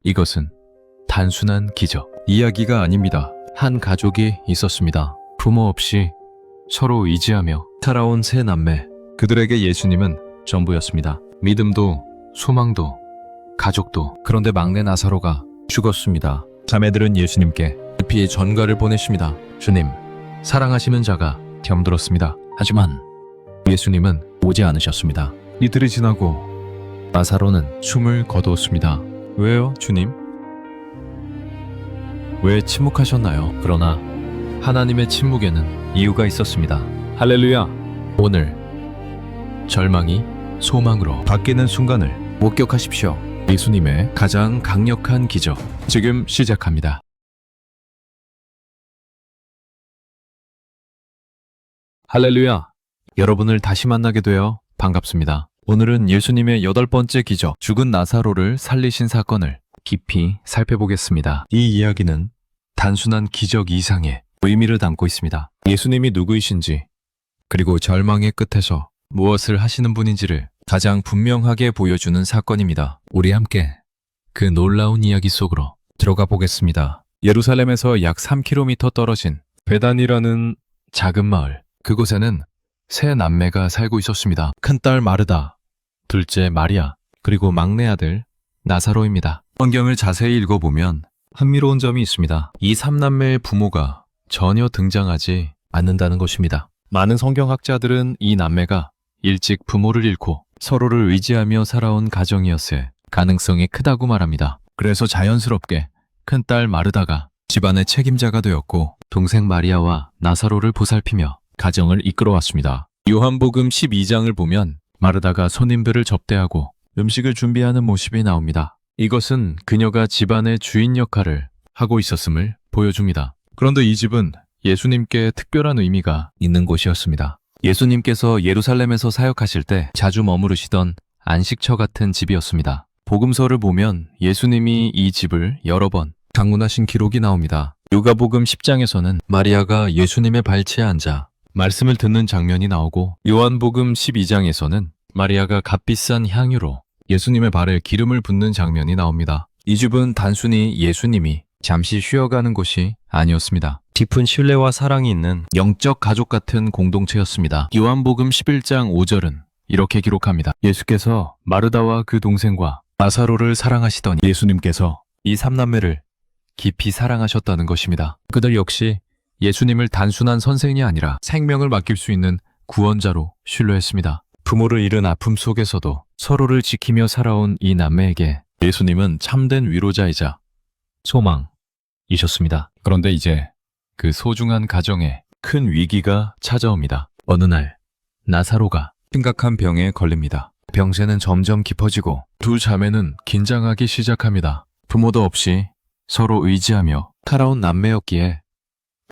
이것은 단순한 기적, 이야기가 아닙니다. 한 가족이 있었습니다. 부모 없이 서로 의지하며 살아온 세 남매. 그들에게 예수님은 전부였습니다. 믿음도, 소망도, 가족도. 그런데 막내 나사로가 죽었습니다. 자매들은 예수님께 급히 전가를 보내십니다. 주님, 사랑하시는 자가 병들었습니다. 하지만 예수님은 오지 않으셨습니다. 이틀이 지나고 나사로는 숨을 거두었습니다. 왜요, 주님? 왜 침묵하셨나요? 그러나 하나님의 침묵에는 이유가 있었습니다. 할렐루야! 오늘 절망이 소망으로 바뀌는 순간을 목격하십시오. 예수님의 가장 강력한 기적, 지금 시작합니다. 할렐루야! 여러분을 다시 만나게 되어 반갑습니다. 오늘은 예수님의 8번째 기적, 죽은 나사로를 살리신 사건을 깊이 살펴보겠습니다. 이 이야기는 단순한 기적 이상의 의미를 담고 있습니다. 예수님이 누구이신지, 그리고 절망의 끝에서 무엇을 하시는 분인지를 가장 분명하게 보여주는 사건입니다. 우리 함께 그 놀라운 이야기 속으로 들어가 보겠습니다. 예루살렘에서 약 3km 떨어진 베단이라는 작은 마을. 그곳에는 세 남매가 살고 있었습니다. 큰딸 마르다, 둘째 마리아, 그리고 막내 아들 나사로입니다. 성경을 자세히 읽어보면 흥미로운 점이 있습니다. 이 3남매의 부모가 전혀 등장하지 않는다는 것입니다. 많은 성경학자들은 이 남매가 일찍 부모를 잃고 서로를 의지하며 살아온 가정이었을 가능성이 크다고 말합니다. 그래서 자연스럽게 큰딸 마르다가 집안의 책임자가 되었고 동생 마리아와 나사로를 보살피며 가정을 이끌어왔습니다. 요한복음 12장을 보면 마르다가 손님들을 접대하고 음식을 준비하는 모습이 나옵니다. 이것은 그녀가 집안의 주인 역할을 하고 있었음을 보여줍니다. 그런데 이 집은 예수님께 특별한 의미가 있는 곳이었습니다. 예수님께서 예루살렘에서 사역하실 때 자주 머무르시던 안식처 같은 집이었습니다. 복음서를 보면 예수님이 이 집을 여러 번 방문하신 기록이 나옵니다. 누가복음 10장에서는 마리아가 예수님의 발치에 앉아 말씀을 듣는 장면이 나오고, 요한복음 12장에서는 마리아가 값비싼 향유로 예수님의 발에 기름을 붓는 장면이 나옵니다. 이 집은 단순히 예수님이 잠시 쉬어가는 곳이 아니었습니다. 깊은 신뢰와 사랑이 있는 영적 가족 같은 공동체였습니다. 요한복음 11장 5절은 이렇게 기록합니다. 예수께서 마르다와 그 동생과 나사로를 사랑하시더니 예수님께서 이 3남매를 깊이 사랑하셨다는 것입니다. 그들 역시 예수님을 단순한 선생이 아니라 생명을 맡길 수 있는 구원자로 신뢰했습니다. 부모를 잃은 아픔 속에서도 서로를 지키며 살아온 이 남매에게 예수님은 참된 위로자이자 소망이셨습니다. 그런데 이제 그 소중한 가정에 큰 위기가 찾아옵니다. 어느 날 나사로가 심각한 병에 걸립니다. 병세는 점점 깊어지고 두 자매는 긴장하기 시작합니다. 부모도 없이 서로 의지하며 살아온 남매였기에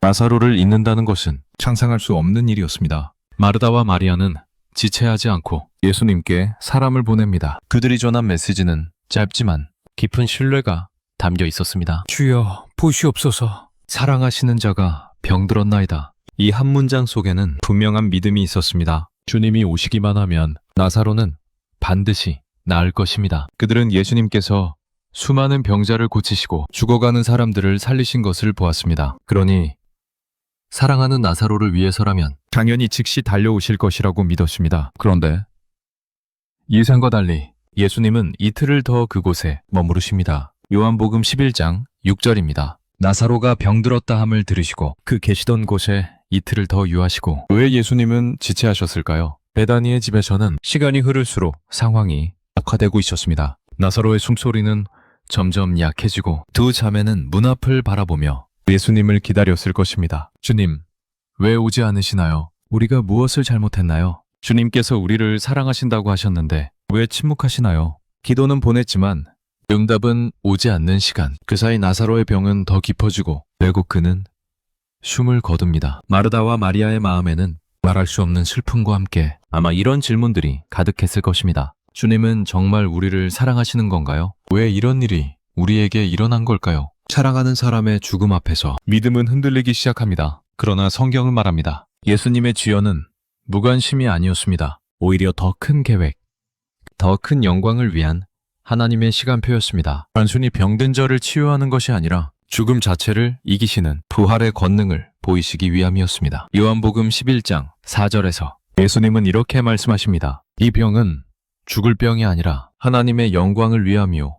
나사로를 잊는다는 것은 상상할 수 없는 일이었습니다. 마르다와 마리아는 지체하지 않고 예수님께 사람을 보냅니다. 그들이 전한 메시지는 짧지만 깊은 신뢰가 담겨 있었습니다. 주여, 보시옵소서. 사랑하시는 자가 병들었나이다. 이 한 문장 속에는 분명한 믿음이 있었습니다. 주님이 오시기만 하면 나사로는 반드시 나을 것입니다. 그들은 예수님께서 수많은 병자를 고치시고 죽어가는 사람들을 살리신 것을 보았습니다. 그러니 사랑하는 나사로를 위해서라면 당연히 즉시 달려오실 것이라고 믿었습니다. 그런데 예상과 달리 예수님은 이틀을 더 그곳에 머무르십니다. 요한복음 11장 6절입니다. 나사로가 병들었다 함을 들으시고 그 계시던 곳에 이틀을 더 유하시고. 왜 예수님은 지체하셨을까요? 베다니의 집에서는 시간이 흐를수록 상황이 악화되고 있었습니다. 나사로의 숨소리는 점점 약해지고 두 자매는 문 앞을 바라보며 예수님을 기다렸을 것입니다. 주님, 왜 오지 않으시나요? 우리가 무엇을 잘못했나요? 주님께서 우리를 사랑하신다고 하셨는데 왜 침묵하시나요? 기도는 보냈지만 응답은 오지 않는 시간. 그 사이 나사로의 병은 더 깊어지고 결국 그는 숨을 거둡니다. 마르다와 마리아의 마음에는 말할 수 없는 슬픔과 함께 아마 이런 질문들이 가득했을 것입니다. 주님은 정말 우리를 사랑하시는 건가요? 왜 이런 일이 우리에게 일어난 걸까요? 사랑하는 사람의 죽음 앞에서 믿음은 흔들리기 시작합니다. 그러나 성경은 말합니다. 예수님의 지연은 무관심이 아니었습니다. 오히려 더 큰 계획, 더 큰 영광을 위한 하나님의 시간표였습니다. 단순히 병든 자를 치유하는 것이 아니라 죽음 자체를 이기시는 부활의 권능을 보이시기 위함이었습니다. 요한복음 11장 4절에서 예수님은 이렇게 말씀하십니다. 이 병은 죽을 병이 아니라 하나님의 영광을 위함이요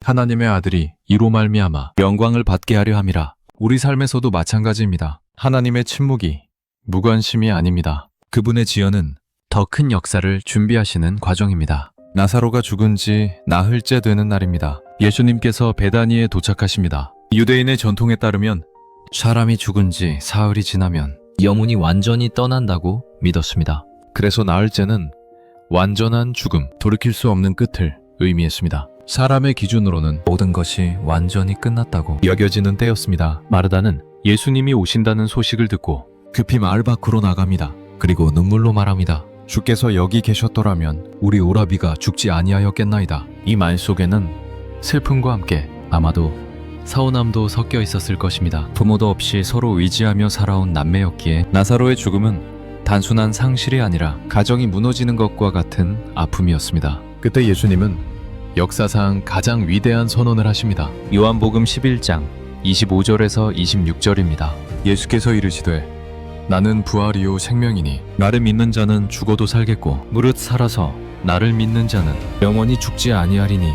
하나님의 아들이 이로 말미암아 영광을 받게 하려 함이라. 우리 삶에서도 마찬가지입니다. 하나님의 침묵이 무관심이 아닙니다. 그분의 지연은 더 큰 역사를 준비하시는 과정입니다. 나사로가 죽은 지 나흘째 되는 날입니다. 예수님께서 베다니에 도착하십니다. 유대인의 전통에 따르면 사람이 죽은 지 사흘이 지나면 영혼이 완전히 떠난다고 믿었습니다. 그래서 나흘째는 완전한 죽음, 돌이킬 수 없는 끝을 의미했습니다. 사람의 기준으로는 모든 것이 완전히 끝났다고 여겨지는 때였습니다. 마르다는 예수님이 오신다는 소식을 듣고 급히 마을 밖으로 나갑니다. 그리고 눈물로 말합니다. 주께서 여기 계셨더라면 우리 오라비가 죽지 아니하였겠나이다. 이 말 속에는 슬픔과 함께 아마도 서운함도 섞여 있었을 것입니다. 부모도 없이 서로 의지하며 살아온 남매였기에 나사로의 죽음은 단순한 상실이 아니라 가정이 무너지는 것과 같은 아픔이었습니다. 그때 예수님은 역사상 가장 위대한 선언을 하십니다. 요한복음 11장 25절에서 26절입니다. 예수께서 이르시되 나는 부활이요 생명이니 나를 믿는 자는 죽어도 살겠고 무릇 살아서 나를 믿는 자는 영원히 죽지 아니하리니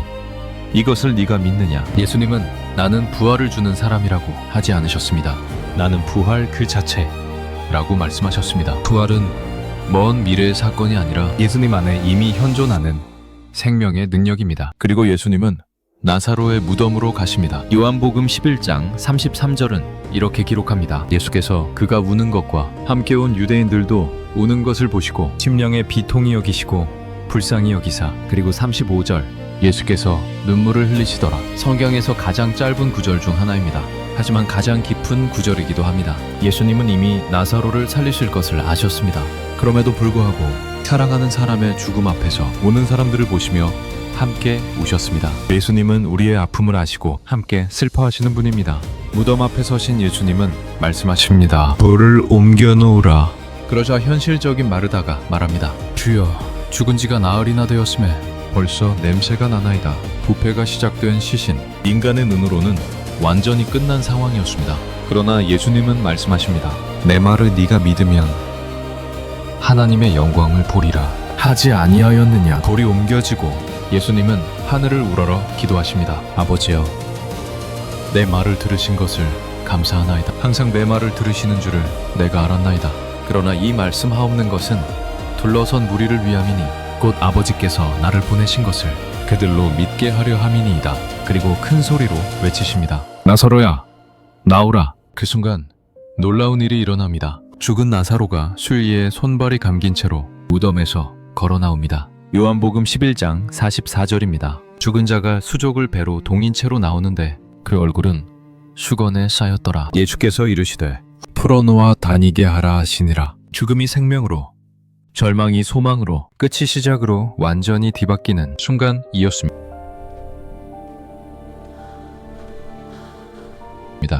이것을 네가 믿느냐? 예수님은 나는 부활을 주는 사람이라고 하지 않으셨습니다. 나는 부활 그 자체라고 말씀하셨습니다. 부활은 먼 미래의 사건이 아니라 예수님 안에 이미 현존하는 생명의 능력입니다. 그리고 예수님은 나사로의 무덤으로 가십니다. 요한복음 11장 33절은 이렇게 기록합니다. 예수께서 그가 우는 것과 함께 온 유대인들도 우는 것을 보시고 심령의 비통이 여기시고 불쌍히 여기사. 그리고 35절 예수께서 눈물을 흘리시더라. 성경에서 가장 짧은 구절 중 하나입니다. 하지만 가장 깊은 구절이기도 합니다. 예수님은 이미 나사로를 살리실 것을 아셨습니다. 그럼에도 불구하고 사랑하는 사람의 죽음 앞에서 우는 사람들을 보시며 함께 우셨습니다. 예수님은 우리의 아픔을 아시고 함께 슬퍼하시는 분입니다. 무덤 앞에 서신 예수님은 말씀하십니다. 돌을 옮겨 놓으라. 그러자 현실적인 마르다가 말합니다. 주여, 죽은 지가 나흘이나 되었음에 벌써 냄새가 나나이다. 부패가 시작된 시신. 인간의 눈으로는 완전히 끝난 상황이었습니다. 그러나 예수님은 말씀하십니다. 내 말을 네가 믿으면 하나님의 영광을 보리라. 하지 아니하였느냐? 돌이 옮겨지고 예수님은 하늘을 우러러 기도하십니다. 아버지여, 내 말을 들으신 것을 감사하나이다. 항상 내 말을 들으시는 줄을 내가 알았나이다. 그러나 이 말씀하옵는 것은 둘러선 무리를 위함이니 곧 아버지께서 나를 보내신 것을 그들로 믿게 하려 함이니이다. 그리고 큰 소리로 외치십니다. 나사로야, 나오라. 그 순간 놀라운 일이 일어납니다. 죽은 나사로가 수위에 손발이 감긴 채로 무덤에서 걸어 나옵니다. 요한복음 11장 44절입니다. 죽은 자가 수족을 배로 동인 채로 나오는데 그 얼굴은 수건에 쌓였더라. 예수께서 이르시되 풀어놓아 다니게 하라 하시니라. 죽음이 생명으로, 절망이 소망으로, 끝이 시작으로 완전히 뒤바뀌는 순간이었습니다.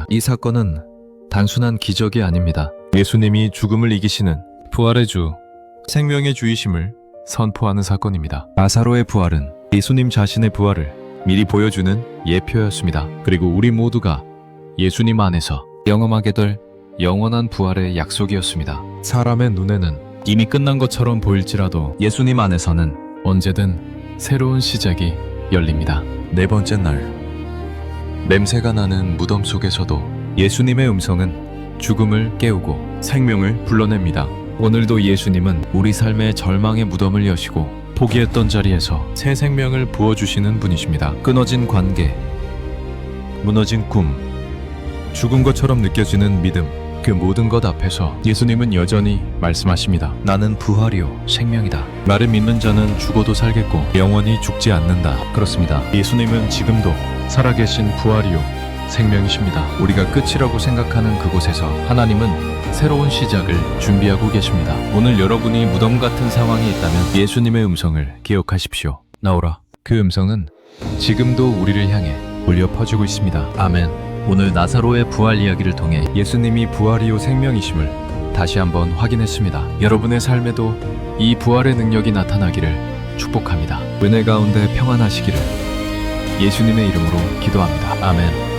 이 사건은 단순한 기적이 아닙니다. 예수님이 죽음을 이기시는 부활의 주, 생명의 주이심을 선포하는 사건입니다. 나사로의 부활은 예수님 자신의 부활을 미리 보여주는 예표였습니다. 그리고 우리 모두가 예수님 안에서 경험하게 될 영원한 부활의 약속이었습니다. 사람의 눈에는 이미 끝난 것처럼 보일지라도 예수님 안에서는 언제든 새로운 시작이 열립니다. 네 번째 날, 냄새가 나는 무덤 속에서도 예수님의 음성은 죽음을 깨우고 생명을 불러냅니다. 오늘도 예수님은 우리 삶의 절망의 무덤을 여시고 포기했던 자리에서 새 생명을 부어주시는 분이십니다. 끊어진 관계, 무너진 꿈, 죽은 것처럼 느껴지는 믿음, 그 모든 것 앞에서 예수님은 여전히 말씀하십니다. 나는 부활이요 생명이다. 나를 믿는 자는 죽어도 살겠고 영원히 죽지 않는다. 그렇습니다. 예수님은 지금도 살아계신 부활이요 생명이십니다. 우리가 끝이라고 생각하는 그곳에서 하나님은 새로운 시작을 준비하고 계십니다. 오늘 여러분이 무덤 같은 상황이 있다면 예수님의 음성을 기억하십시오. 나오라. 그 음성은 지금도 우리를 향해 울려 퍼지고 있습니다. 아멘. 오늘 나사로의 부활 이야기를 통해 예수님이 부활이요 생명이심을 다시 한번 확인했습니다. 여러분의 삶에도 이 부활의 능력이 나타나기를 축복합니다. 은혜 가운데 평안하시기를 예수님의 이름으로 기도합니다. 아멘.